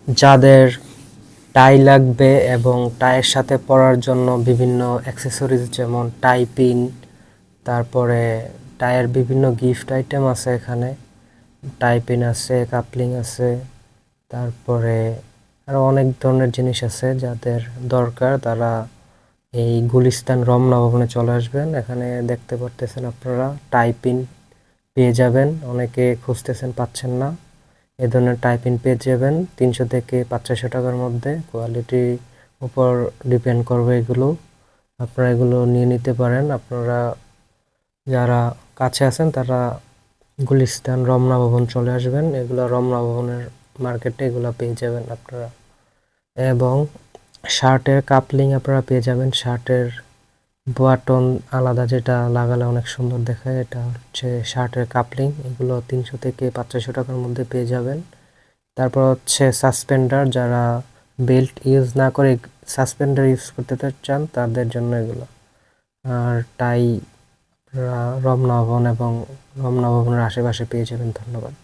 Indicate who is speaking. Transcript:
Speaker 1: যাদের টাই লাগবে এবং টাইয়ের সাথে পরার জন্য বিভিন্ন অ্যাক্সেসরিজ যেমন টাই পিন, তারপরে টাইয়ের বিভিন্ন গিফট আইটেম আছে এখানে। টাই পিন আছে, কাপলিং আছে, তারপরে আরও অনেক ধরনের জিনিস আছে। যাদের দরকার তারা এই গুলিস্তান রমনা ভবনে চলে আসবেন। এখানে দেখতে পারতেছেন আপনারা টাই পিন পেয়ে যাবেন। অনেকে খুঁজতেছেন পাচ্ছেন না, এ ধরনের টাই পিন পেয়ে যাবেন 300 থেকে 500 টাকার মধ্যে। কোয়ালিটির উপর ডিপেন্ড করবে এগুলো, আপনারা এগুলো নিয়ে নিতে পারেন। আপনারা যারা কাছে আছেন তারা গুলিস্তান রমনা ভবন চলে আসবেন। এগুলো রমনা ভবনের মার্কেটে এগুলো পেয়ে যাবেন আপনারা। এবং শার্টের কাপলিং আপনারা পেয়ে যাবেন। শার্টের বাটন আলাদা, যেটা লাগালে অনেক সুন্দর দেখায়, এটা হচ্ছে শার্টের কাপলিং। এগুলো 300 থেকে 500 টাকার মধ্যে পেয়ে যাবেন। তারপর হচ্ছে সাসপেন্ডার, যারা বেল্ট ইউজ না করে সাসপেন্ডার ইউজ করতে চান তাদের জন্য এগুলো। আর টাই রমনা ভবন এবং রমনা ভবনের আশেপাশে পেয়ে যাবেন। ধন্যবাদ।